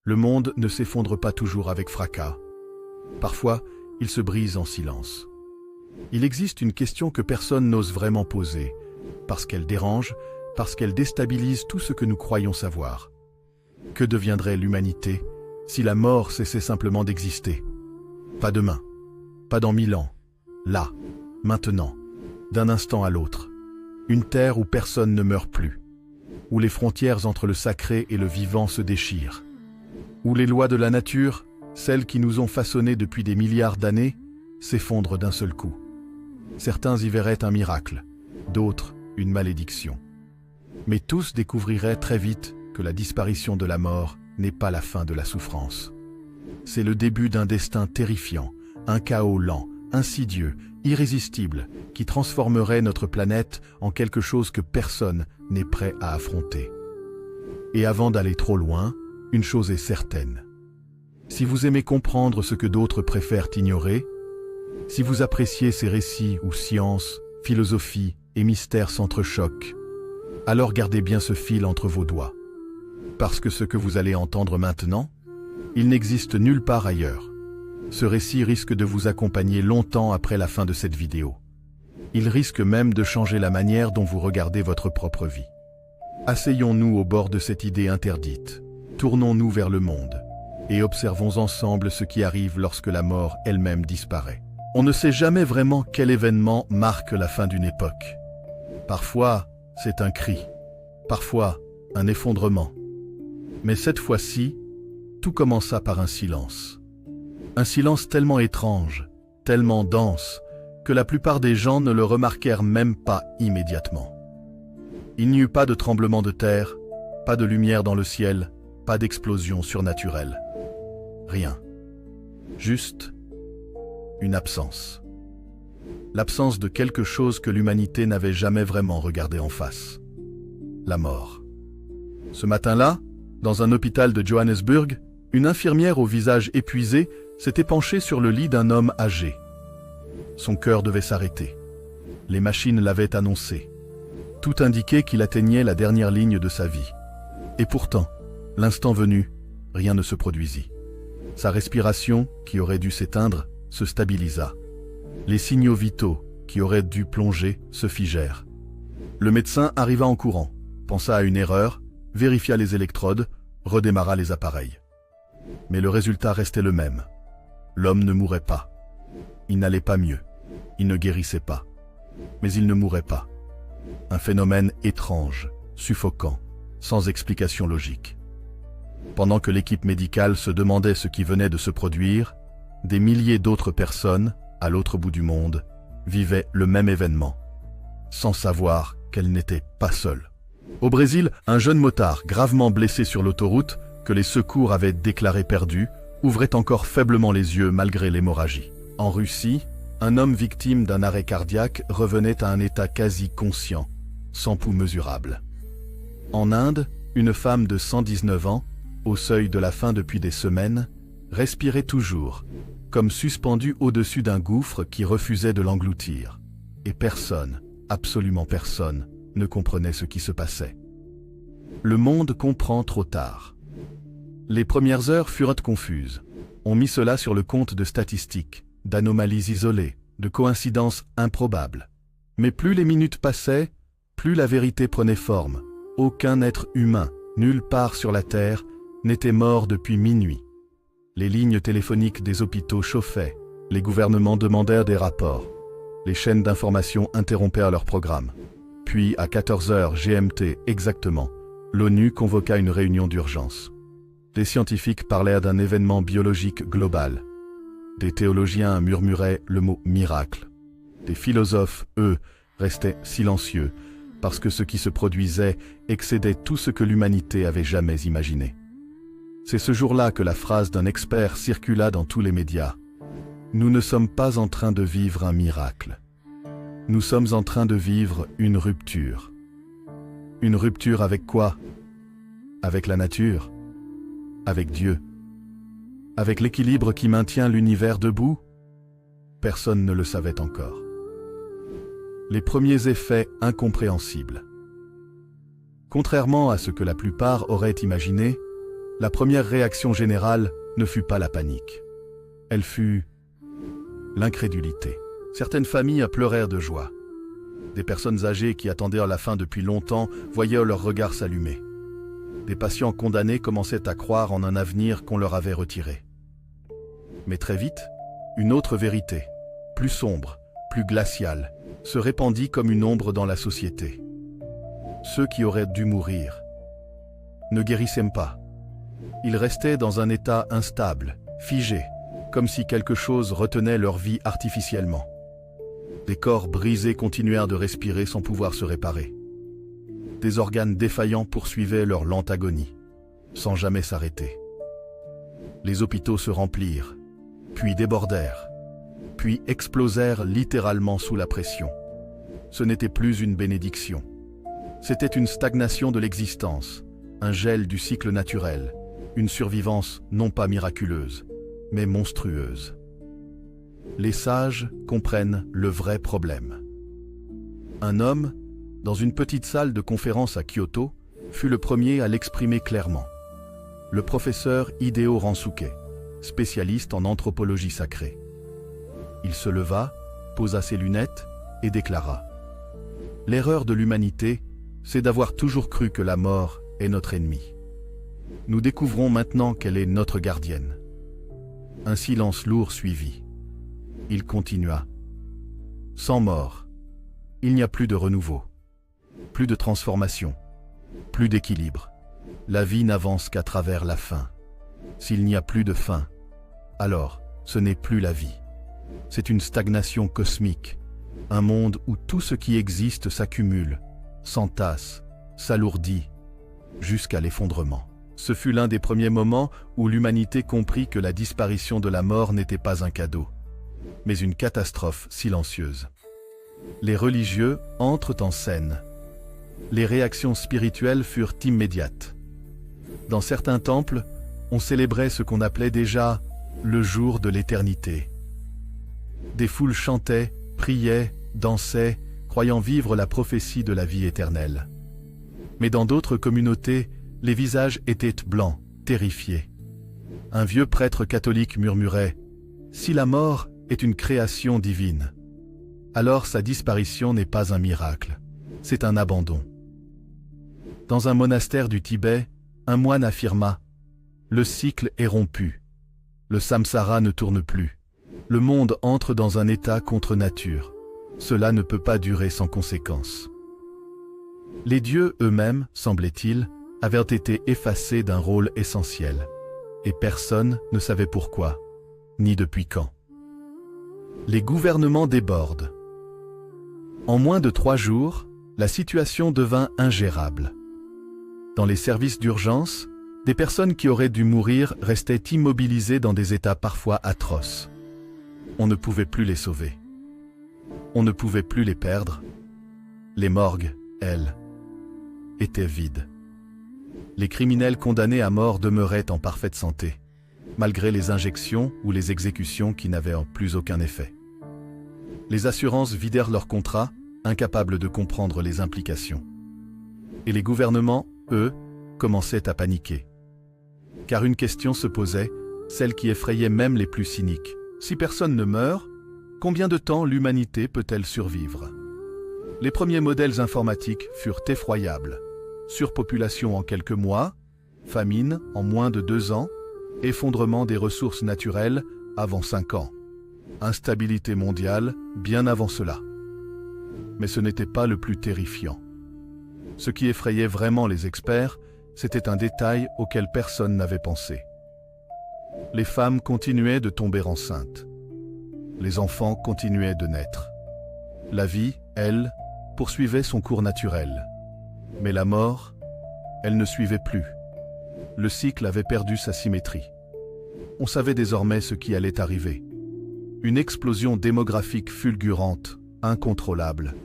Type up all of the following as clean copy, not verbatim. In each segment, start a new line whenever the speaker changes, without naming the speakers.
Le monde ne s'effondre pas toujours avec fracas. Parfois, il se brise en silence. Il existe une question que personne n'ose vraiment poser, parce qu'elle dérange, parce qu'elle déstabilise tout ce que nous croyons savoir. Que deviendrait l'humanité si la mort cessait simplement d'exister? Pas demain, pas dans 1000 ans, là, maintenant, d'un instant à l'autre. Une terre où personne ne meurt plus, où les frontières entre le sacré et le vivant se déchirent, où les lois de la nature, celles qui nous ont façonnés depuis des milliards d'années, s'effondrent d'un seul coup. Certains y verraient un miracle, d'autres une malédiction. Mais tous découvriraient très vite que la disparition de la mort n'est pas la fin de la souffrance. C'est le début d'un destin terrifiant, un chaos lent, insidieux, irrésistible, qui transformerait notre planète en quelque chose que personne n'est prêt à affronter. Et avant d'aller trop loin, une chose est certaine. Si vous aimez comprendre ce que d'autres préfèrent ignorer, si vous appréciez ces récits où science, philosophie et mystère s'entrechoquent, alors gardez bien ce fil entre vos doigts. Parce que ce que vous allez entendre maintenant, il n'existe nulle part ailleurs. Ce récit risque de vous accompagner longtemps après la fin de cette vidéo. Il risque même de changer la manière dont vous regardez votre propre vie. Asseyons-nous au bord de cette idée interdite, tournons-nous vers le monde, et observons ensemble ce qui arrive lorsque la mort elle-même disparaît. On ne sait jamais vraiment quel événement marque la fin d'une époque. Parfois, c'est un cri, parfois un effondrement. Mais cette fois-ci, tout commença par un silence. Un silence tellement étrange, tellement dense, que la plupart des gens ne le remarquèrent même pas immédiatement. Il n'y eut pas de tremblement de terre, pas de lumière dans le ciel, pas d'explosion surnaturelle. Rien. Juste une absence. L'absence de quelque chose que l'humanité n'avait jamais vraiment regardé en face. La mort. Ce matin-là, dans un hôpital de Johannesburg, une infirmière au visage épuisé s'était penchée sur le lit d'un homme âgé. Son cœur devait s'arrêter. Les machines l'avaient annoncé. Tout indiquait qu'il atteignait la dernière ligne de sa vie. Et pourtant, l'instant venu, rien ne se produisit. Sa respiration, qui aurait dû s'éteindre, se stabilisa. Les signaux vitaux, qui auraient dû plonger, se figèrent. Le médecin arriva en courant, pensa à une erreur, vérifia les électrodes, redémarra les appareils. Mais le résultat restait le même. L'homme ne mourait pas. Il n'allait pas mieux. Il ne guérissait pas. Mais il ne mourait pas. Un phénomène étrange, suffocant, sans explication logique. Pendant que l'équipe médicale se demandait ce qui venait de se produire, des milliers d'autres personnes, à l'autre bout du monde, vivaient le même événement, sans savoir qu'elles n'étaient pas seules. Au Brésil, un jeune motard gravement blessé sur l'autoroute, que les secours avaient déclaré perdu, ouvrait encore faiblement les yeux malgré l'hémorragie. En Russie, un homme victime d'un arrêt cardiaque revenait à un état quasi conscient, sans pouls mesurable. En Inde, une femme de 119 ans, au seuil de la fin depuis des semaines, respirait toujours, comme suspendue au-dessus d'un gouffre qui refusait de l'engloutir. Et personne, absolument personne, ne comprenait ce qui se passait. Le monde comprend trop tard. Les premières heures furent confuses. On mit cela sur le compte de statistiques, d'anomalies isolées, de coïncidences improbables. Mais plus les minutes passaient, plus la vérité prenait forme. Aucun être humain, nulle part sur la Terre, n'était mort depuis minuit. Les lignes téléphoniques des hôpitaux chauffaient, les gouvernements demandèrent des rapports. Les chaînes d'information interrompèrent leur programme. Puis, à 14h GMT exactement, l'ONU convoqua une réunion d'urgence. Des scientifiques parlèrent d'un événement biologique global. Des théologiens murmuraient le mot « miracle ». Des philosophes, eux, restaient silencieux, parce que ce qui se produisait excédait tout ce que l'humanité avait jamais imaginé. C'est ce jour-là que la phrase d'un expert circula dans tous les médias. « Nous ne sommes pas en train de vivre un miracle. Nous sommes en train de vivre une rupture. » Une rupture avec quoi? Avec la nature? Avec Dieu? Avec l'équilibre qui maintient l'univers debout? Personne ne le savait encore. Les premiers effets incompréhensibles. Contrairement à ce que la plupart auraient imaginé, La première réaction générale ne fut pas la panique. Elle fut l'incrédulité. Certaines familles pleurèrent de joie. Des personnes âgées qui attendaient la fin depuis longtemps voyaient leur regard s'allumer. Des patients condamnés commençaient à croire en un avenir qu'on leur avait retiré. Mais très vite, une autre vérité, plus sombre, plus glaciale, se répandit comme une ombre dans la société. Ceux qui auraient dû mourir ne guérissaient pas. Ils restaient dans un état instable, figé, comme si quelque chose retenait leur vie artificiellement. Des corps brisés continuèrent de respirer sans pouvoir se réparer. Des organes défaillants poursuivaient leur lente agonie, sans jamais s'arrêter. Les hôpitaux se remplirent, puis débordèrent, puis explosèrent littéralement sous la pression. Ce n'était plus une bénédiction. C'était une stagnation de l'existence, un gel du cycle naturel, une survivance non pas miraculeuse, mais monstrueuse. Les sages comprennent le vrai problème. Un homme, dans une petite salle de conférence à Kyoto, fut le premier à l'exprimer clairement. Le professeur Hideo Ransuke, spécialiste en anthropologie sacrée. Il se leva, posa ses lunettes et déclara : « L'erreur de l'humanité, c'est d'avoir toujours cru que la mort est notre ennemi. Nous découvrons maintenant qu'elle est notre gardienne. » Un silence lourd suivit. Il continua. « Sans mort, il n'y a plus de renouveau, plus de transformation, plus d'équilibre. La vie n'avance qu'à travers la fin. S'il n'y a plus de fin, alors ce n'est plus la vie. C'est une stagnation cosmique, un monde où tout ce qui existe s'accumule, s'entasse, s'alourdit, jusqu'à l'effondrement. » Ce fut l'un des premiers moments où l'humanité comprit que la disparition de la mort n'était pas un cadeau, mais une catastrophe silencieuse. Les religieux entrent en scène. Les réactions spirituelles furent immédiates. Dans certains temples, on célébrait ce qu'on appelait déjà le jour de l'éternité. Des foules chantaient, priaient, dansaient, croyant vivre la prophétie de la vie éternelle. Mais dans d'autres communautés, les visages étaient blancs, terrifiés. Un vieux prêtre catholique murmurait : « Si la mort est une création divine, alors sa disparition n'est pas un miracle, c'est un abandon. » Dans un monastère du Tibet, un moine affirma : « Le cycle est rompu, le samsara ne tourne plus, le monde entre dans un état contre nature, cela ne peut pas durer sans conséquence. » Les dieux eux-mêmes, semblait-il, avaient été effacés d'un rôle essentiel, et personne ne savait pourquoi, ni depuis quand. Les gouvernements débordent. En moins de 3 jours, la situation devint ingérable. Dans les services d'urgence, des personnes qui auraient dû mourir restaient immobilisées dans des états parfois atroces. On ne pouvait plus les sauver. On ne pouvait plus les perdre. Les morgues, elles, étaient vides. Les criminels condamnés à mort demeuraient en parfaite santé, malgré les injections ou les exécutions qui n'avaient plus aucun effet. Les assurances vidèrent leurs contrats, incapables de comprendre les implications. Et les gouvernements, eux, commençaient à paniquer. Car une question se posait, celle qui effrayait même les plus cyniques. Si personne ne meurt, combien de temps l'humanité peut-elle survivre ? Les premiers modèles informatiques furent effroyables. Surpopulation en quelques mois, famine en moins de 2 ans, effondrement des ressources naturelles avant 5 ans, instabilité mondiale bien avant cela. Mais ce n'était pas le plus terrifiant. Ce qui effrayait vraiment les experts, c'était un détail auquel personne n'avait pensé. Les femmes continuaient de tomber enceintes. Les enfants continuaient de naître. La vie, elle, poursuivait son cours naturel. Mais la mort, elle ne suivait plus. Le cycle avait perdu sa symétrie. On savait désormais ce qui allait arriver. Une explosion démographique fulgurante, incontrôlable.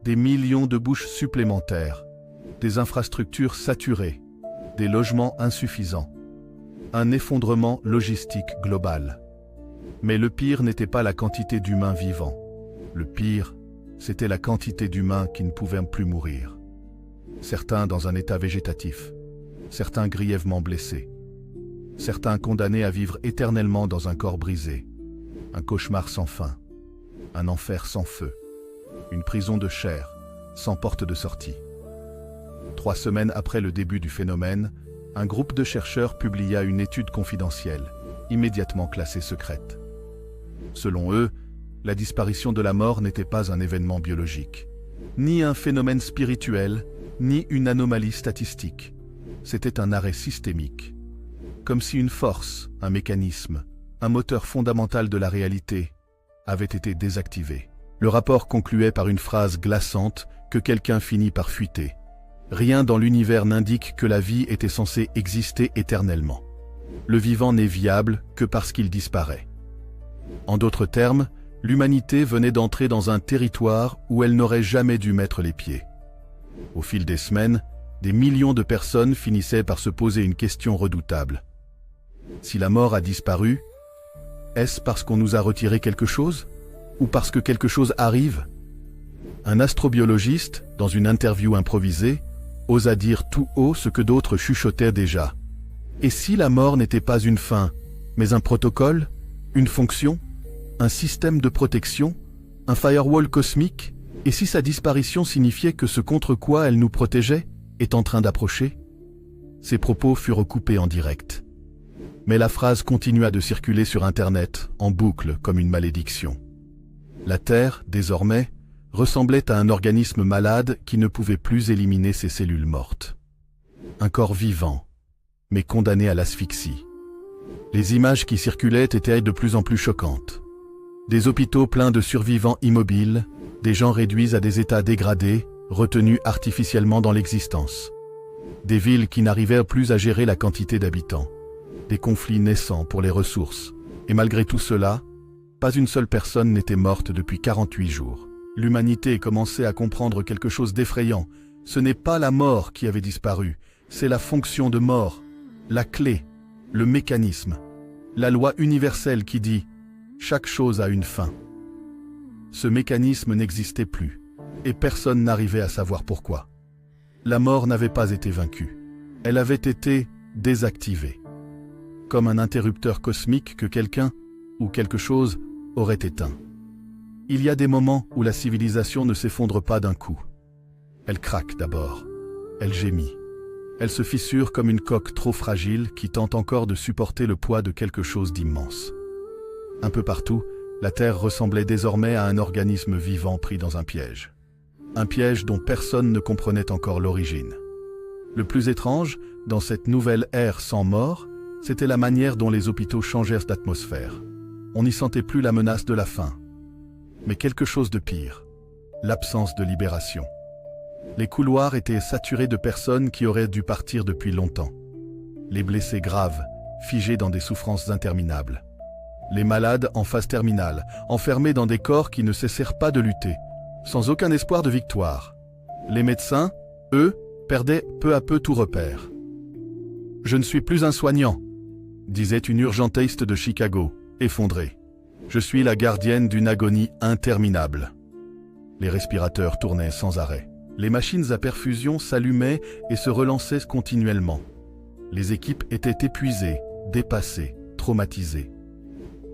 Des millions de bouches supplémentaires, des infrastructures saturées, des logements insuffisants. Un effondrement logistique global. Mais le pire n'était pas la quantité d'humains vivants. Le pire, c'était la quantité d'humains qui ne pouvaient plus mourir. Certains dans un état végétatif, certains grièvement blessés, certains condamnés à vivre éternellement dans un corps brisé, un cauchemar sans fin, un enfer sans feu, une prison de chair, sans porte de sortie. 3 semaines après le début du phénomène, un groupe de chercheurs publia une étude confidentielle, immédiatement classée secrète. Selon eux, la disparition de la mort n'était pas un événement biologique, ni un phénomène spirituel, ni une anomalie statistique. C'était un arrêt systémique, comme si une force, un mécanisme, un moteur fondamental de la réalité avait été désactivé. Le rapport concluait par une phrase glaçante que quelqu'un finit par fuiter. Rien dans l'univers n'indique que la vie était censée exister éternellement. Le vivant n'est viable que parce qu'il disparaît. En d'autres termes, l'humanité venait d'entrer dans un territoire où elle n'aurait jamais dû mettre les pieds. Au fil des semaines, des millions de personnes finissaient par se poser une question redoutable. Si la mort a disparu, est-ce parce qu'on nous a retiré quelque chose? Ou parce que quelque chose arrive? Un astrobiologiste, dans une interview improvisée, osa dire tout haut ce que d'autres chuchotaient déjà. Et si la mort n'était pas une fin, mais un protocole, une fonction, un système de protection, un firewall cosmique? Et si sa disparition signifiait que ce contre quoi elle nous protégeait est en train d'approcher? Ces propos furent coupés en direct. Mais la phrase continua de circuler sur Internet, en boucle, comme une malédiction. La Terre, désormais, ressemblait à un organisme malade qui ne pouvait plus éliminer ses cellules mortes. Un corps vivant, mais condamné à l'asphyxie. Les images qui circulaient étaient de plus en plus choquantes. Des hôpitaux pleins de survivants immobiles, des gens réduits à des états dégradés, retenus artificiellement dans l'existence. Des villes qui n'arrivaient plus à gérer la quantité d'habitants. Des conflits naissants pour les ressources. Et malgré tout cela, pas une seule personne n'était morte depuis 48 jours. L'humanité commençait à comprendre quelque chose d'effrayant. Ce n'est pas la mort qui avait disparu, c'est la fonction de mort, la clé, le mécanisme, la loi universelle qui dit « chaque chose a une fin ». Ce mécanisme n'existait plus, et personne n'arrivait à savoir pourquoi. La mort n'avait pas été vaincue, elle avait été désactivée, comme un interrupteur cosmique que quelqu'un ou quelque chose aurait éteint. Il y a des moments où la civilisation ne s'effondre pas d'un coup. Elle craque d'abord, elle gémit. Elle se fissure comme une coque trop fragile qui tente encore de supporter le poids de quelque chose d'immense. Un peu partout, la Terre ressemblait désormais à un organisme vivant pris dans un piège. Un piège dont personne ne comprenait encore l'origine. Le plus étrange, dans cette nouvelle ère sans mort, c'était la manière dont les hôpitaux changèrent d'atmosphère. On n'y sentait plus la menace de la faim. Mais quelque chose de pire, l'absence de libération. Les couloirs étaient saturés de personnes qui auraient dû partir depuis longtemps. Les blessés graves, figés dans des souffrances interminables. Les malades en phase terminale, enfermés dans des corps qui ne cessèrent pas de lutter, sans aucun espoir de victoire. Les médecins, eux, perdaient peu à peu tout repère. « Je ne suis plus un soignant », disait une urgentiste de Chicago, effondrée. « Je suis la gardienne d'une agonie interminable. » Les respirateurs tournaient sans arrêt. Les machines à perfusion s'allumaient et se relançaient continuellement. Les équipes étaient épuisées, dépassées, traumatisées.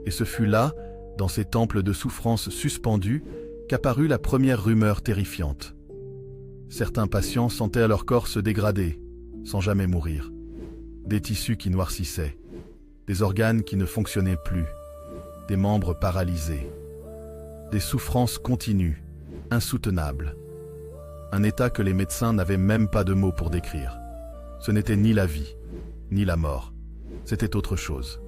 Et ce fut là, dans ces temples de souffrance suspendus, qu'apparut la première rumeur terrifiante. Certains patients sentaient leur corps se dégrader, sans jamais mourir. Des tissus qui noircissaient, des organes qui ne fonctionnaient plus, des membres paralysés. Des souffrances continues, insoutenables. Un état que les médecins n'avaient même pas de mots pour décrire. Ce n'était ni la vie, ni la mort. C'était autre chose.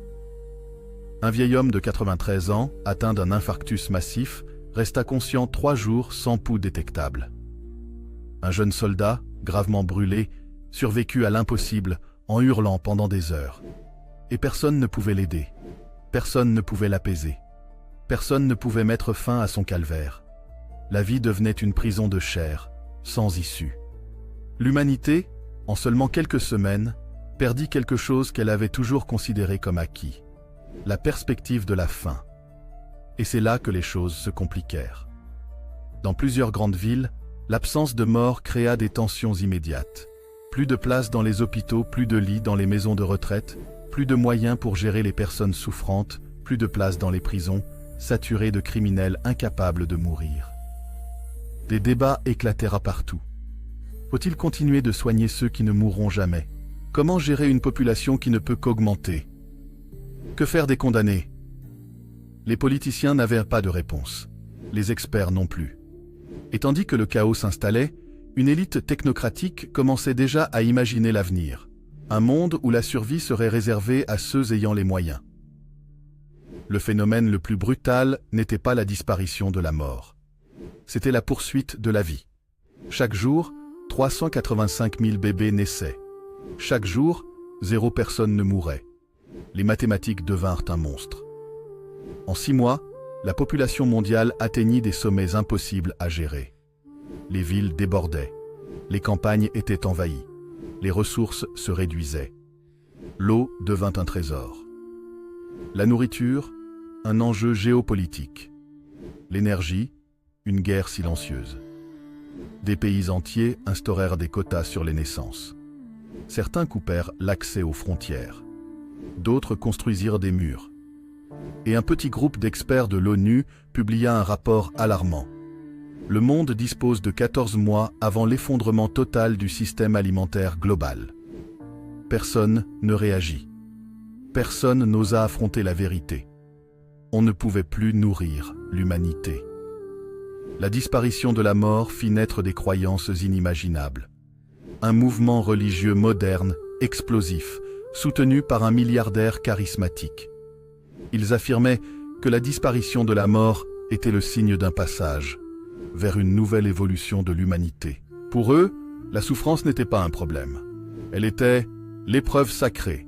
Un vieil homme de 93 ans, atteint d'un infarctus massif, resta conscient 3 jours sans pouls détectable. Un jeune soldat, gravement brûlé, survécut à l'impossible en hurlant pendant des heures. Et personne ne pouvait l'aider. Personne ne pouvait l'apaiser. Personne ne pouvait mettre fin à son calvaire. La vie devenait une prison de chair, sans issue. L'humanité, en seulement quelques semaines, perdit quelque chose qu'elle avait toujours considéré comme acquis. La perspective de la fin. Et c'est là que les choses se compliquèrent. Dans plusieurs grandes villes, l'absence de mort créa des tensions immédiates. Plus de places dans les hôpitaux, plus de lits dans les maisons de retraite, Plus de moyens pour gérer les personnes souffrantes, plus de place dans les prisons, saturées de criminels incapables de mourir. Des débats éclatèrent partout. Faut-il continuer de soigner ceux qui ne mourront jamais? Comment gérer une population qui ne peut qu'augmenter? Que faire des condamnés? Les politiciens n'avaient pas de réponse. Les experts non plus. Et tandis que le chaos s'installait, une élite technocratique commençait déjà à imaginer l'avenir. Un monde où la survie serait réservée à ceux ayant les moyens. Le phénomène le plus brutal n'était pas la disparition de la mort. C'était la poursuite de la vie. Chaque jour, 385 000 bébés naissaient. Chaque jour, 0 personne ne mourait. Les mathématiques devinrent un monstre. En 6 mois, la population mondiale atteignit des sommets impossibles à gérer. Les villes débordaient. Les campagnes étaient envahies. Les ressources se réduisaient. L'eau devint un trésor. La nourriture, un enjeu géopolitique. L'énergie, une guerre silencieuse. Des pays entiers instaurèrent des quotas sur les naissances. Certains coupèrent l'accès aux frontières. D'autres construisirent des murs. Et un petit groupe d'experts de l'ONU publia un rapport alarmant. Le monde dispose de 14 mois avant l'effondrement total du système alimentaire global. Personne ne réagit. Personne n'osa affronter la vérité. On ne pouvait plus nourrir l'humanité. La disparition de la mort fit naître des croyances inimaginables. Un mouvement religieux moderne, explosif, soutenu par un milliardaire charismatique. Ils affirmaient que la disparition de la mort était le signe d'un passage vers une nouvelle évolution de l'humanité. Pour eux, la souffrance n'était pas un problème. Elle était l'épreuve sacrée,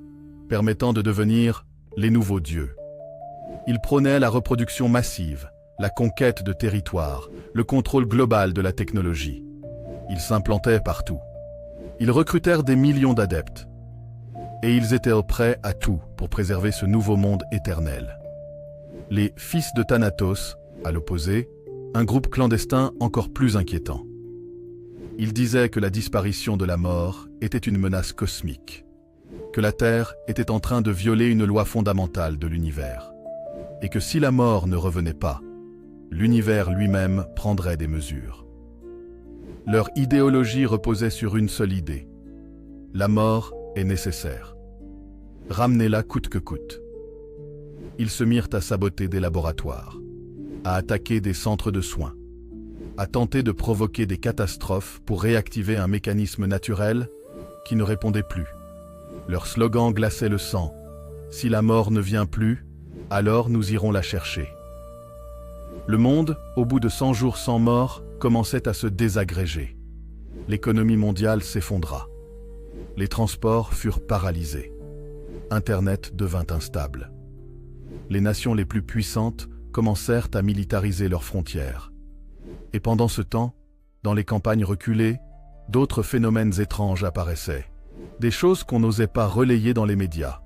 permettant de devenir les nouveaux dieux. Ils prônaient la reproduction massive, la conquête de territoires, le contrôle global de la technologie. Ils s'implantaient partout. Ils recrutèrent des millions d'adeptes. Et ils étaient prêts à tout pour préserver ce nouveau monde éternel. Les fils de Thanatos, à l'opposé, un groupe clandestin encore plus inquiétant. Ils disaient que la disparition de la mort était une menace cosmique, que la Terre était en train de violer une loi fondamentale de l'univers, et que si la mort ne revenait pas, l'univers lui-même prendrait des mesures. Leur idéologie reposait sur une seule idée. La mort est nécessaire. Ramenez-la coûte que coûte. Ils se mirent à saboter des laboratoires, à attaquer des centres de soins, à tenter de provoquer des catastrophes pour réactiver un mécanisme naturel qui ne répondait plus. Leur slogan glaçait le sang. Si la mort ne vient plus, alors nous irons la chercher. Le monde, au bout de 100 jours sans mort, commençait à se désagréger. L'économie mondiale s'effondra. Les transports furent paralysés. Internet devint instable. Les nations les plus puissantes commencèrent à militariser leurs frontières. Et pendant ce temps, dans les campagnes reculées, d'autres phénomènes étranges apparaissaient. Des choses qu'on n'osait pas relayer dans les médias.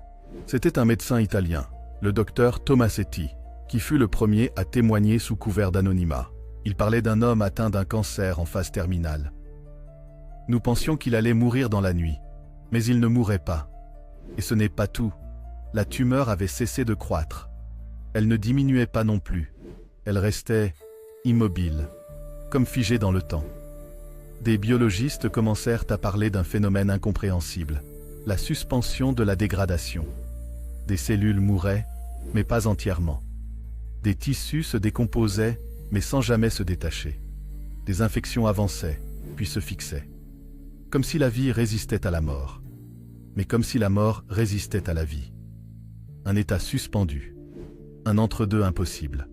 C'était un médecin italien, le docteur Tomasetti, qui fut le premier à témoigner sous couvert d'anonymat. Il parlait d'un homme atteint d'un cancer en phase terminale. Nous pensions qu'il allait mourir dans la nuit, mais il ne mourait pas. Et ce n'est pas tout. La tumeur avait cessé de croître. Elle ne diminuait pas non plus. Elle restait immobile, comme figée dans le temps. Des biologistes commencèrent à parler d'un phénomène incompréhensible, la suspension de la dégradation. Des cellules mouraient, mais pas entièrement. Des tissus se décomposaient, mais sans jamais se détacher. Des infections avançaient, puis se fixaient. Comme si la vie résistait à la mort, mais comme si la mort résistait à la vie. Un état suspendu, un entre-deux impossible.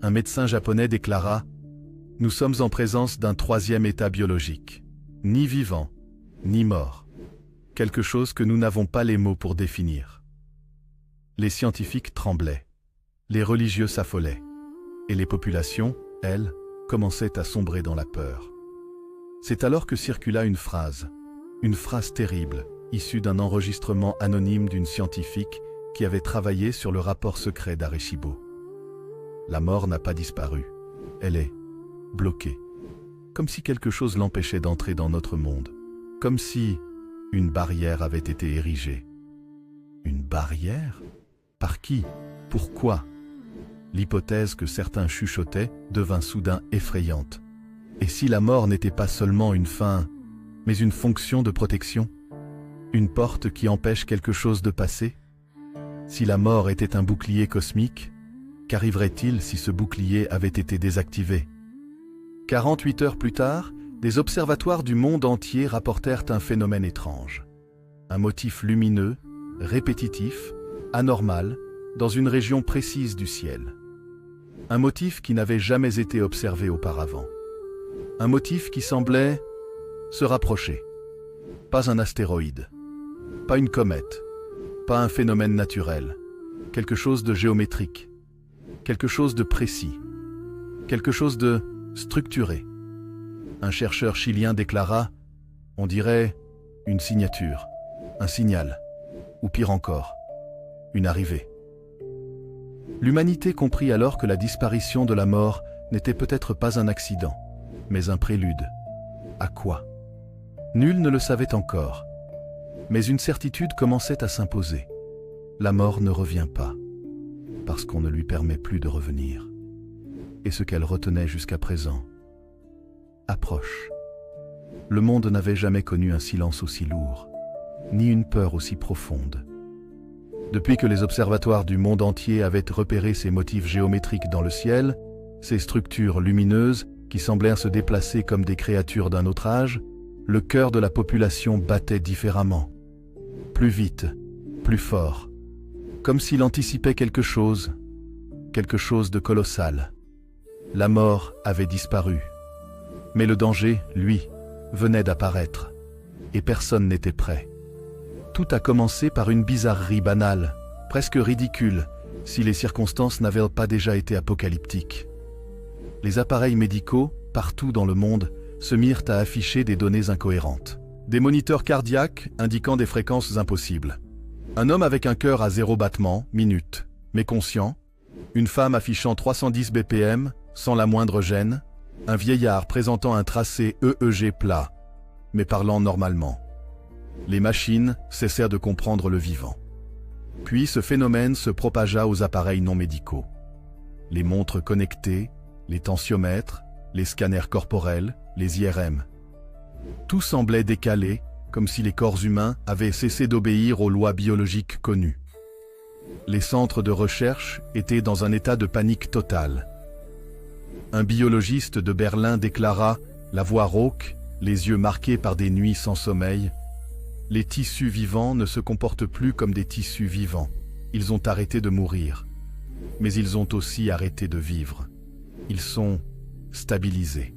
Un médecin japonais déclara « Nous sommes en présence d'un troisième état biologique, ni vivant, ni mort. Quelque chose que nous n'avons pas les mots pour définir. » Les scientifiques tremblaient, les religieux s'affolaient, et les populations, elles, commençaient à sombrer dans la peur. C'est alors que circula une phrase terrible, issue d'un enregistrement anonyme d'une scientifique qui avait travaillé sur le rapport secret d'Arecibo. La mort n'a pas disparu, elle est bloquée, comme si quelque chose l'empêchait d'entrer dans notre monde, comme si une barrière avait été érigée. Une barrière? Par qui? Pourquoi? L'hypothèse que certains chuchotaient devint soudain effrayante. Et si la mort n'était pas seulement une fin, mais une fonction de protection? Une porte qui empêche quelque chose de passer? Si la mort était un bouclier cosmique, qu'arriverait-il si ce bouclier avait été désactivé? 48 heures plus tard, des observatoires du monde entier rapportèrent un phénomène étrange. Un motif lumineux, répétitif, anormal, dans une région précise du ciel. Un motif qui n'avait jamais été observé auparavant. Un motif qui semblait se rapprocher. Pas un astéroïde, pas une comète, pas un phénomène naturel, quelque chose de géométrique, quelque chose de précis, quelque chose de structuré. Un chercheur chilien déclara, on dirait une signature, un signal, ou pire encore, une arrivée. L'humanité comprit alors que la disparition de la mort n'était peut-être pas un accident, mais un prélude. À quoi? Nul ne le savait encore. Mais une certitude commençait à s'imposer. La mort ne revient pas, parce qu'on ne lui permet plus de revenir. Et ce qu'elle retenait jusqu'à présent approche. Le monde n'avait jamais connu un silence aussi lourd, ni une peur aussi profonde. Depuis que les observatoires du monde entier avaient repéré ces motifs géométriques dans le ciel, ces structures lumineuses qui semblaient se déplacer comme des créatures d'un autre âge, le cœur de la population battait différemment. Plus vite, plus fort, comme s'il anticipait quelque chose de colossal. La mort avait disparu. Mais le danger, lui, venait d'apparaître. Et personne n'était prêt. Tout a commencé par une bizarrerie banale, presque ridicule, si les circonstances n'avaient pas déjà été apocalyptiques. Les appareils médicaux, partout dans le monde, se mirent à afficher des données incohérentes. Des moniteurs cardiaques indiquant des fréquences impossibles. Un homme avec un cœur à 0 battement, minute, mais conscient. Une femme affichant 310 BPM, sans la moindre gêne. Un vieillard présentant un tracé EEG plat, mais parlant normalement. Les machines cessèrent de comprendre le vivant. Puis ce phénomène se propagea aux appareils non médicaux. Les montres connectées, les tensiomètres, les scanners corporels, les IRM. Tout semblait décalé, comme si les corps humains avaient cessé d'obéir aux lois biologiques connues. Les centres de recherche étaient dans un état de panique totale. Un biologiste de Berlin déclara, la voix rauque, les yeux marqués par des nuits sans sommeil, « Les tissus vivants ne se comportent plus comme des tissus vivants. Ils ont arrêté de mourir. Mais ils ont aussi arrêté de vivre. Ils sont stabilisés. »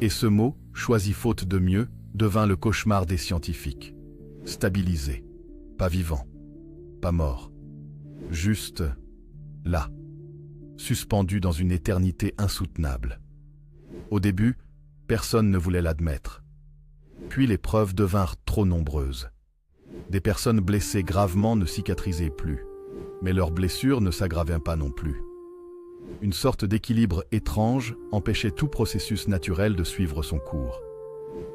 Et ce mot, choisi faute de mieux, devint le cauchemar des scientifiques. Stabilisé. Pas vivant. Pas mort. Juste là. Suspendu dans une éternité insoutenable. Au début, personne ne voulait l'admettre. Puis les preuves devinrent trop nombreuses. Des personnes blessées gravement ne cicatrisaient plus, mais leurs blessures ne s'aggravaient pas non plus. Une sorte d'équilibre étrange empêchait tout processus naturel de suivre son cours.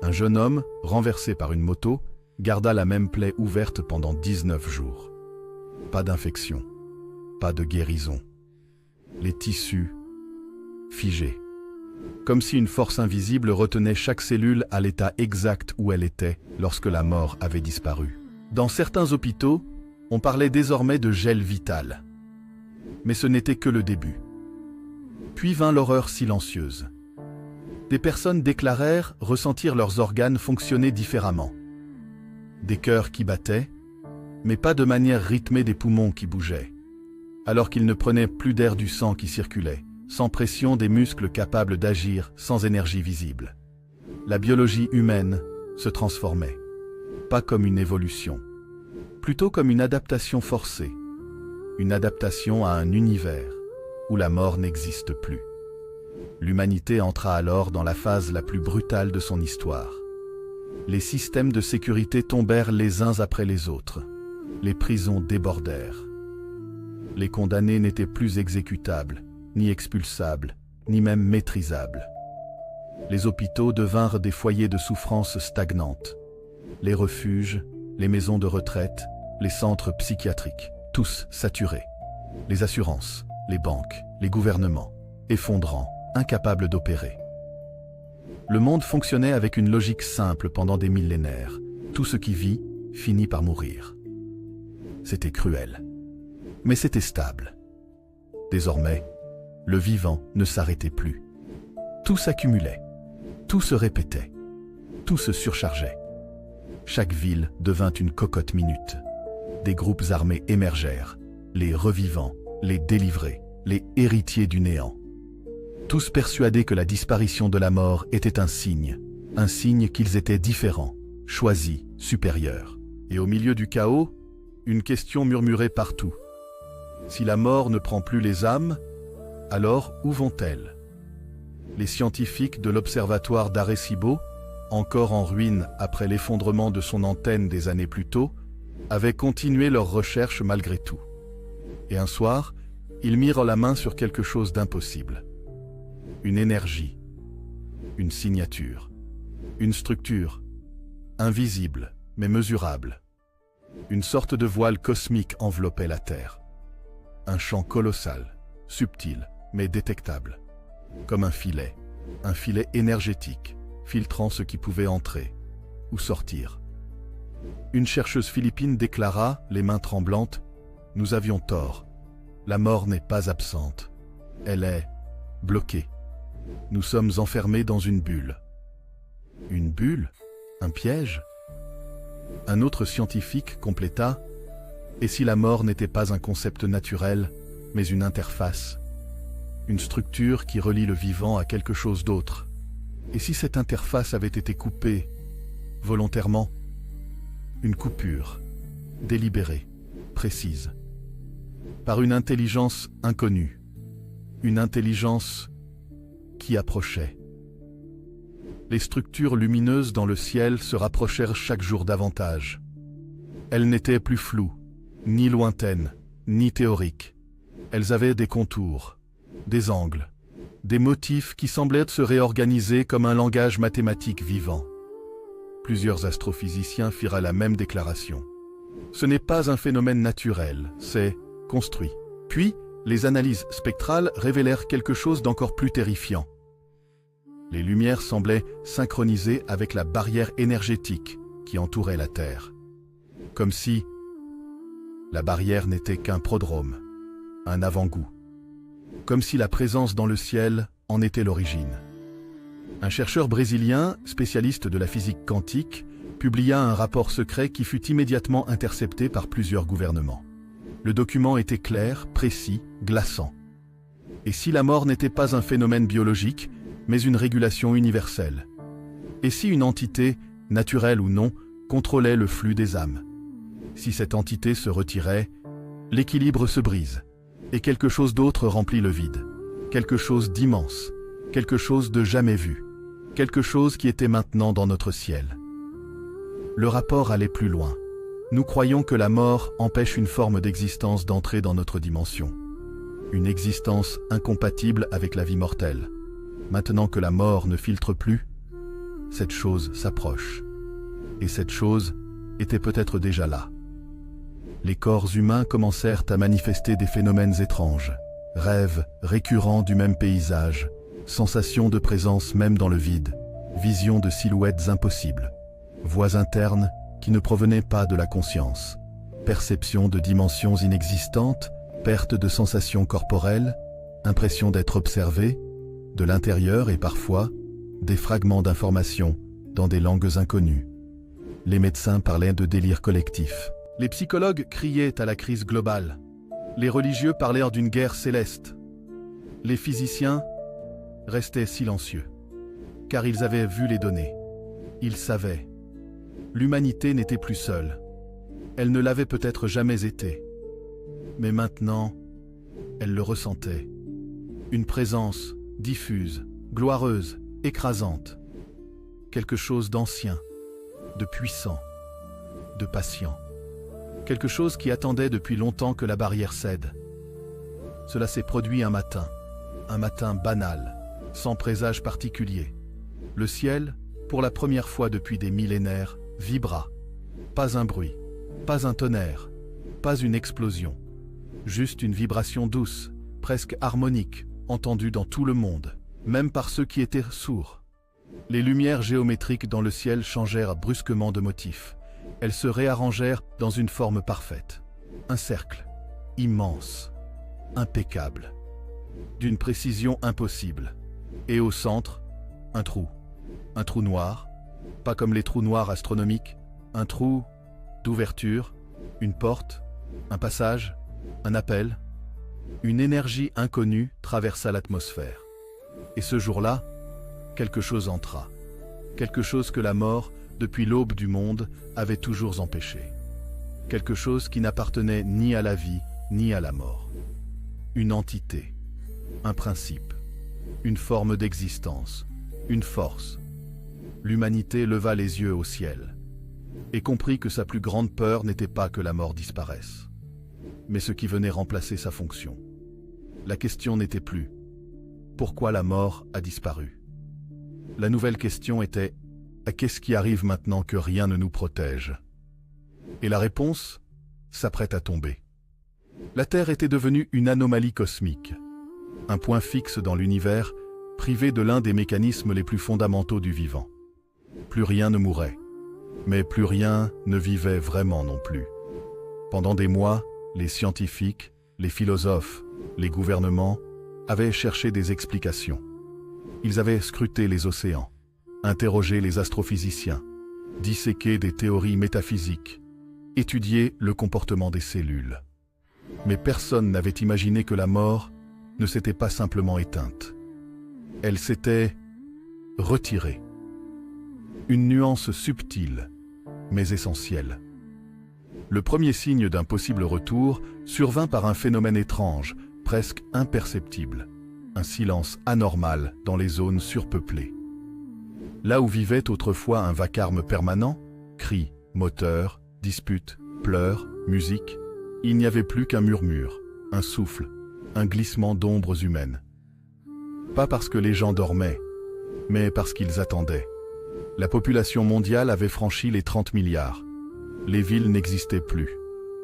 Un jeune homme, renversé par une moto, garda la même plaie ouverte pendant 19 jours. Pas d'infection, pas de guérison. Les tissus figés. Comme si une force invisible retenait chaque cellule à l'état exact où elle était lorsque la mort avait disparu. Dans certains hôpitaux, on parlait désormais de gel vital. Mais ce n'était que le début. Puis vint l'horreur silencieuse. Des personnes déclarèrent ressentir leurs organes fonctionner différemment. Des cœurs qui battaient, mais pas de manière rythmée des poumons qui bougeaient, alors qu'ils ne prenaient plus d'air du sang qui circulait, sans pression des muscles capables d'agir sans énergie visible. La biologie humaine se transformait, pas comme une évolution, plutôt comme une adaptation forcée, une adaptation à un univers où la mort n'existe plus. L'humanité entra alors dans la phase la plus brutale de son histoire. Les systèmes de sécurité tombèrent les uns après les autres. Les prisons débordèrent. Les condamnés n'étaient plus exécutables, ni expulsables, ni même maîtrisables. Les hôpitaux devinrent des foyers de souffrance stagnante. Les refuges, les maisons de retraite, les centres psychiatriques, tous saturés. Les assurances, les banques, les gouvernements, effondrant, incapables d'opérer. Le monde fonctionnait avec une logique simple pendant des millénaires. Tout ce qui vit finit par mourir. C'était cruel, mais c'était stable. Désormais, le vivant ne s'arrêtait plus. Tout s'accumulait, tout se répétait, tout se surchargeait. Chaque ville devint une cocotte minute. Des groupes armés émergèrent, les revivants, les délivrés, les héritiers du néant. Tous persuadés que la disparition de la mort était un signe qu'ils étaient différents, choisis, supérieurs. Et au milieu du chaos, une question murmurait partout. Si la mort ne prend plus les âmes, alors où vont-elles? Les scientifiques de l'observatoire d'Arecibo, encore en ruine après l'effondrement de son antenne des années plus tôt, avaient continué leurs recherches malgré tout. Et un soir, ils mirent la main sur quelque chose d'impossible. Une énergie, une signature, une structure, invisible mais mesurable. Une sorte de voile cosmique enveloppait la Terre. Un champ colossal, subtil mais détectable, comme un filet énergétique, filtrant ce qui pouvait entrer ou sortir. Une chercheuse philippine déclara, les mains tremblantes, « Nous avions tort. La mort n'est pas absente. Elle est bloquée. Nous sommes enfermés dans une bulle. » Une bulle? Un piège? Un autre scientifique compléta, « Et si la mort n'était pas un concept naturel, mais une interface? Une structure qui relie le vivant à quelque chose d'autre? Et si cette interface avait été coupée, volontairement? Une coupure, délibérée, précise, par une intelligence inconnue, une intelligence qui approchait. Les structures lumineuses dans le ciel se rapprochèrent chaque jour davantage. Elles n'étaient plus floues, ni lointaines, ni théoriques. Elles avaient des contours, des angles, des motifs qui semblaient se réorganiser comme un langage mathématique vivant. Plusieurs astrophysiciens firent la même déclaration. Ce n'est pas un phénomène naturel, c'est construit. Puis, les analyses spectrales révélèrent quelque chose d'encore plus terrifiant. Les lumières semblaient synchronisées avec la barrière énergétique qui entourait la Terre. Comme si la barrière n'était qu'un prodrome, un avant-goût. Comme si la présence dans le ciel en était l'origine. Un chercheur brésilien, spécialiste de la physique quantique, publia un rapport secret qui fut immédiatement intercepté par plusieurs gouvernements. Le document était clair, précis, glaçant. Et si la mort n'était pas un phénomène biologique, mais une régulation universelle? Et si une entité, naturelle ou non, contrôlait le flux des âmes? Si cette entité se retirait, l'équilibre se brise, et quelque chose d'autre remplit le vide. Quelque chose d'immense, quelque chose de jamais vu, quelque chose qui était maintenant dans notre ciel. Le rapport allait plus loin. Nous croyons que la mort empêche une forme d'existence d'entrer dans notre dimension. Une existence incompatible avec la vie mortelle. Maintenant que la mort ne filtre plus, cette chose s'approche. Et cette chose était peut-être déjà là. Les corps humains commencèrent à manifester des phénomènes étranges. Rêves récurrents du même paysage, sensation de présence même dans le vide, vision de silhouettes impossibles, voix internes qui ne provenaient pas de la conscience, perception de dimensions inexistantes, perte de sensations corporelles, impression d'être observé, de l'intérieur et parfois des fragments d'informations dans des langues inconnues. Les médecins parlaient de délire collectif. Les psychologues criaient à la crise globale. Les religieux parlèrent d'une guerre céleste. Les physiciens restaient silencieux, car ils avaient vu les données. Ils savaient. L'humanité n'était plus seule. Elle ne l'avait peut-être jamais été. Mais maintenant, elle le ressentait. Une présence diffuse, gloireuse, écrasante. Quelque chose d'ancien, de puissant, de patient. Quelque chose qui attendait depuis longtemps que la barrière cède. Cela s'est produit un matin banal, sans présage particulier. Le ciel, pour la première fois depuis des millénaires, vibra. Pas un bruit, pas un tonnerre, pas une explosion. Juste une vibration douce, presque harmonique, entendue dans tout le monde, même par ceux qui étaient sourds. Les lumières géométriques dans le ciel changèrent brusquement de motif. Elles se réarrangèrent dans une forme parfaite. Un cercle, immense, impeccable, d'une précision impossible. Et au centre, un trou noir, pas comme les trous noirs astronomiques, un trou d'ouverture, une porte, un passage, un appel. Une énergie inconnue traversa l'atmosphère. Et ce jour-là, quelque chose entra. Quelque chose que la mort, depuis l'aube du monde, avait toujours empêché. Quelque chose qui n'appartenait ni à la vie, ni à la mort. Une entité, un principe, une forme d'existence, une force. L'humanité leva les yeux au ciel et comprit que sa plus grande peur n'était pas que la mort disparaisse, mais ce qui venait remplacer sa fonction. La question n'était plus « Pourquoi la mort a disparu ?» La nouvelle question était « Qu'est-ce qui arrive maintenant que rien ne nous protège ?» Et la réponse s'apprête à tomber. La Terre était devenue une anomalie cosmique, un point fixe dans l'univers, privé de l'un des mécanismes les plus fondamentaux du vivant. Plus rien ne mourait, mais plus rien ne vivait vraiment non plus. Pendant des mois, les scientifiques, les philosophes, les gouvernements avaient cherché des explications. Ils avaient scruté les océans, interrogé les astrophysiciens, disséqué des théories métaphysiques, étudié le comportement des cellules. Mais personne n'avait imaginé que la mort ne s'était pas simplement éteinte. Elle s'était retirée. Une nuance subtile, mais essentielle. Le premier signe d'un possible retour survint par un phénomène étrange, presque imperceptible. Un silence anormal dans les zones surpeuplées. Là où vivait autrefois un vacarme permanent, cris, moteurs, disputes, pleurs, musique, il n'y avait plus qu'un murmure, un souffle, un glissement d'ombres humaines. Pas parce que les gens dormaient, mais parce qu'ils attendaient. La population mondiale avait franchi les 30 milliards. Les villes n'existaient plus.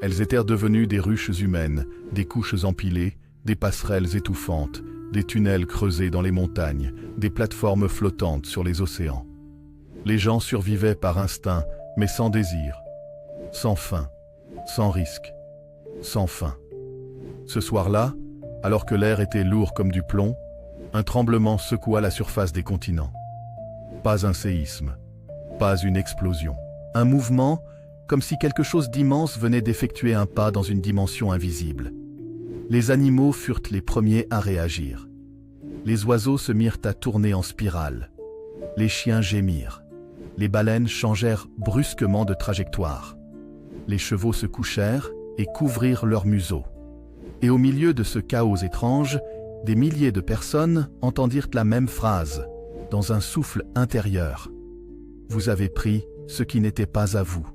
Elles étaient devenues des ruches humaines, des couches empilées, des passerelles étouffantes, des tunnels creusés dans les montagnes, des plateformes flottantes sur les océans. Les gens survivaient par instinct, mais sans désir, sans faim, sans risque, sans fin. Ce soir-là, alors que l'air était lourd comme du plomb, un tremblement secoua la surface des continents. Pas un séisme, pas une explosion. Un mouvement, comme si quelque chose d'immense venait d'effectuer un pas dans une dimension invisible. Les animaux furent les premiers à réagir. Les oiseaux se mirent à tourner en spirale. Les chiens gémirent. Les baleines changèrent brusquement de trajectoire. Les chevaux se couchèrent et couvrirent leurs museaux. Et au milieu de ce chaos étrange, des milliers de personnes entendirent la même phrase, dans un souffle intérieur. « Vous avez pris ce qui n'était pas à vous. »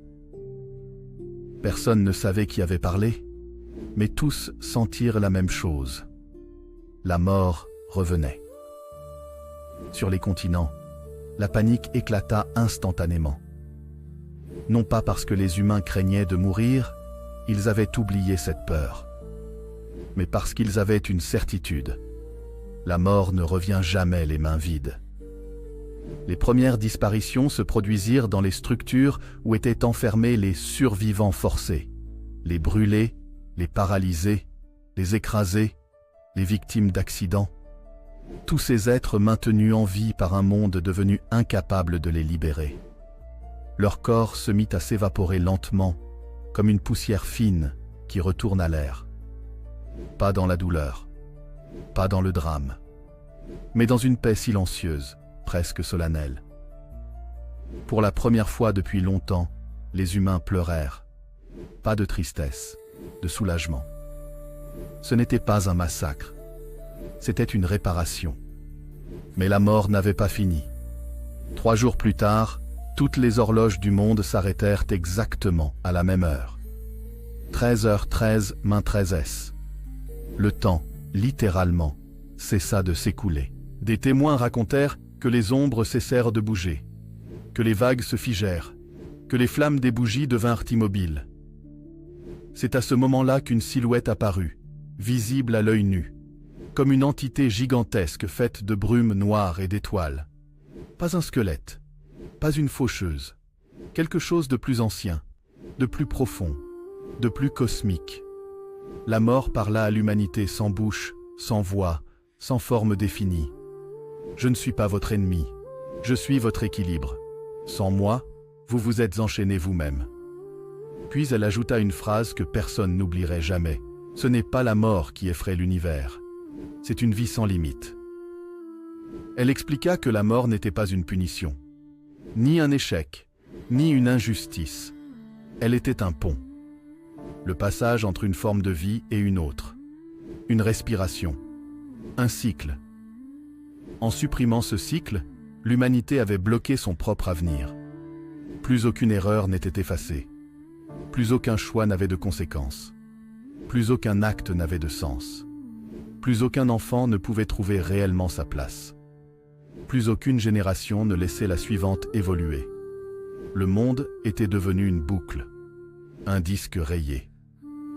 Personne ne savait qui avait parlé, mais tous sentirent la même chose. La mort revenait. Sur les continents, la panique éclata instantanément. Non pas parce que les humains craignaient de mourir, ils avaient oublié cette peur, mais parce qu'ils avaient une certitude. La mort ne revient jamais les mains vides. Les premières disparitions se produisirent dans les structures où étaient enfermés les survivants forcés, les brûlés, les paralysés, les écrasés, les victimes d'accidents. Tous ces êtres maintenus en vie par un monde devenu incapable de les libérer. Leur corps se mit à s'évaporer lentement, comme une poussière fine qui retourne à l'air. Pas dans la douleur, pas dans le drame, mais dans une paix silencieuse, presque solennelle. Pour la première fois depuis longtemps, les humains pleurèrent. Pas de tristesse, de soulagement. Ce n'était pas un massacre, c'était une réparation. Mais la mort n'avait pas fini. 3 jours plus tard, toutes les horloges du monde s'arrêtèrent exactement à la même heure. 13h13 main 13s. Le temps, littéralement, cessa de s'écouler. Des témoins racontèrent que les ombres cessèrent de bouger, que les vagues se figèrent, que les flammes des bougies devinrent immobiles. C'est à ce moment-là qu'une silhouette apparut, visible à l'œil nu, comme une entité gigantesque faite de brume noire et d'étoiles. Pas un squelette, pas une faucheuse, quelque chose de plus ancien, de plus profond, de plus cosmique. La mort parla à l'humanité sans bouche, sans voix, sans forme définie. Je ne suis pas votre ennemi, je suis votre équilibre. Sans moi, vous vous êtes enchaîné vous-même. Puis elle ajouta une phrase que personne n'oublierait jamais. Ce n'est pas la mort qui effraie l'univers, c'est une vie sans limite. Elle expliqua que la mort n'était pas une punition, ni un échec, ni une injustice. Elle était un pont. Le passage entre une forme de vie et une autre. Une respiration. Un cycle. En supprimant ce cycle, l'humanité avait bloqué son propre avenir. Plus aucune erreur n'était effacée. Plus aucun choix n'avait de conséquences. Plus aucun acte n'avait de sens. Plus aucun enfant ne pouvait trouver réellement sa place. Plus aucune génération ne laissait la suivante évoluer. Le monde était devenu une boucle, un disque rayé.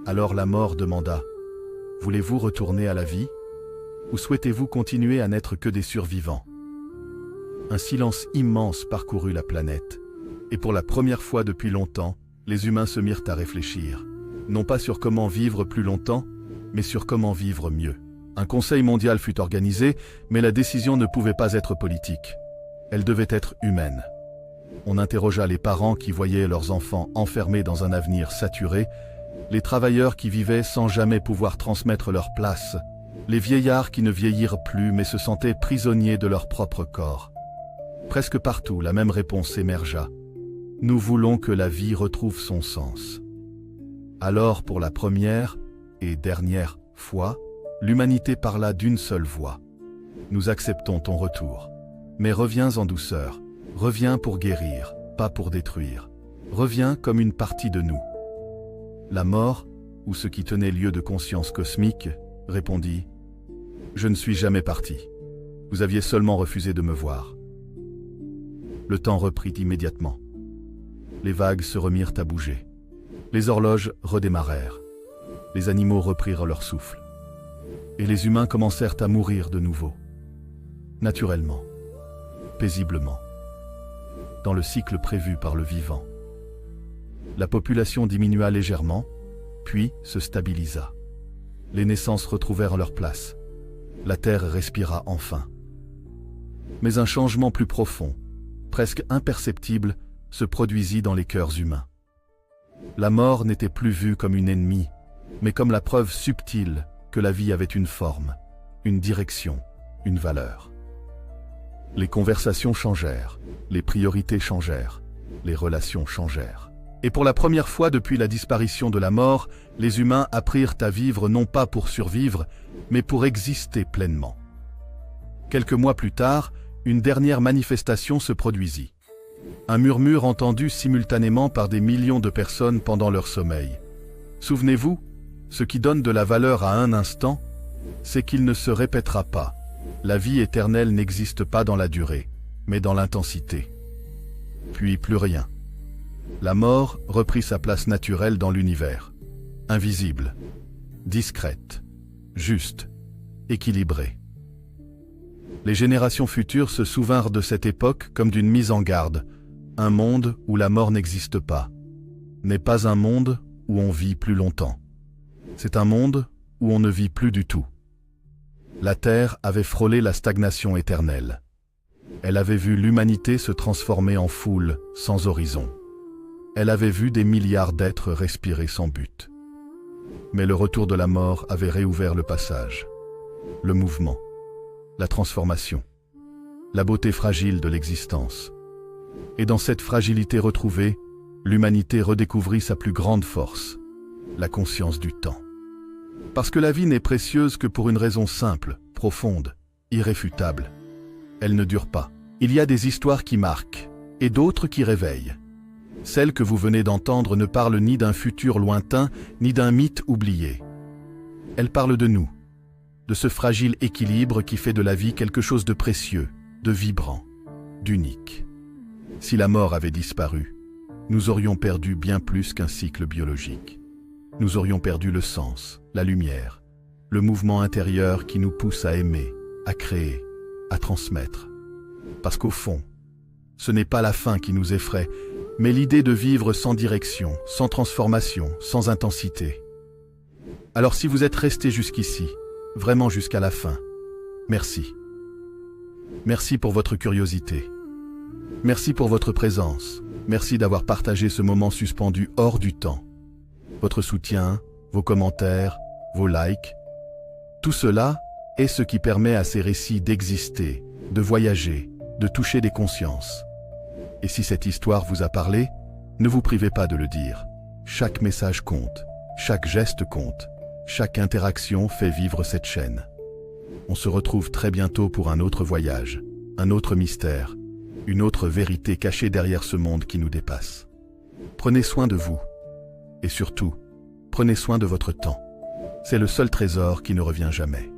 Alors la mort demanda « Voulez-vous retourner à la vie ? Ou souhaitez-vous continuer à n'être que des survivants ?» Un silence immense parcourut la planète, et pour la première fois depuis longtemps, les humains se mirent à réfléchir, non pas sur comment vivre plus longtemps, mais sur comment vivre mieux. Un conseil mondial fut organisé, mais la décision ne pouvait pas être politique. Elle devait être humaine. On interrogea les parents qui voyaient leurs enfants enfermés dans un avenir saturé, les travailleurs qui vivaient sans jamais pouvoir transmettre leur place, les vieillards qui ne vieillirent plus mais se sentaient prisonniers de leur propre corps. Presque partout, la même réponse émergea. Nous voulons que la vie retrouve son sens. Alors, pour la première et dernière fois, l'humanité parla d'une seule voix. Nous acceptons ton retour. Mais reviens en douceur. Reviens pour guérir, pas pour détruire. Reviens comme une partie de nous. La mort, ou ce qui tenait lieu de conscience cosmique, répondit « Je ne suis jamais parti. Vous aviez seulement refusé de me voir. » Le temps reprit immédiatement. Les vagues se remirent à bouger. Les horloges redémarrèrent. Les animaux reprirent leur souffle. Et les humains commencèrent à mourir de nouveau. Naturellement, paisiblement, dans le cycle prévu par le vivant. La population diminua légèrement, puis se stabilisa. Les naissances retrouvèrent leur place. La terre respira enfin. Mais un changement plus profond, presque imperceptible, se produisit dans les cœurs humains. La mort n'était plus vue comme une ennemie, mais comme la preuve subtile que la vie avait une forme, une direction, une valeur. Les conversations changèrent, les priorités changèrent, les relations changèrent. Et pour la première fois depuis la disparition de la mort, les humains apprirent à vivre non pas pour survivre, mais pour exister pleinement. Quelques mois plus tard, une dernière manifestation se produisit. Un murmure entendu simultanément par des millions de personnes pendant leur sommeil. Souvenez-vous, ce qui donne de la valeur à un instant, c'est qu'il ne se répétera pas. La vie éternelle n'existe pas dans la durée, mais dans l'intensité. Puis plus rien. La mort reprit sa place naturelle dans l'univers. Invisible, discrète, juste, équilibrée. Les générations futures se souvinrent de cette époque comme d'une mise en garde. Un monde où la mort n'existe pas n'est pas un monde où on vit plus longtemps. C'est un monde où on ne vit plus du tout. La Terre avait frôlé la stagnation éternelle. Elle avait vu l'humanité se transformer en foule sans horizon. Elle avait vu des milliards d'êtres respirer sans but. Mais le retour de la mort avait réouvert le passage, le mouvement, la transformation, la beauté fragile de l'existence. Et dans cette fragilité retrouvée, l'humanité redécouvrit sa plus grande force, la conscience du temps. Parce que la vie n'est précieuse que pour une raison simple, profonde, irréfutable. Elle ne dure pas. Il y a des histoires qui marquent, et d'autres qui réveillent. Celle que vous venez d'entendre ne parle ni d'un futur lointain, ni d'un mythe oublié. Elle parle de nous, de ce fragile équilibre qui fait de la vie quelque chose de précieux, de vibrant, d'unique. Si la mort avait disparu, nous aurions perdu bien plus qu'un cycle biologique. nous aurions perdu le sens, la lumière, le mouvement intérieur qui nous pousse à aimer, à créer, à transmettre. Parce qu'au fond, ce n'est pas la fin qui nous effraie, mais l'idée de vivre sans direction, sans transformation, sans intensité. Alors si vous êtes resté jusqu'ici, vraiment jusqu'à la fin, merci. Merci pour votre curiosité. Merci pour votre présence. Merci d'avoir partagé ce moment suspendu hors du temps. Votre soutien, vos commentaires, vos likes, tout cela est ce qui permet à ces récits d'exister, de voyager, de toucher des consciences. Et si cette histoire vous a parlé, ne vous privez pas de le dire. Chaque message compte, chaque geste compte, chaque interaction fait vivre cette chaîne. On se retrouve très bientôt pour un autre voyage, un autre mystère, une autre vérité cachée derrière ce monde qui nous dépasse. Prenez soin de vous. Et surtout, prenez soin de votre temps. C'est le seul trésor qui ne revient jamais.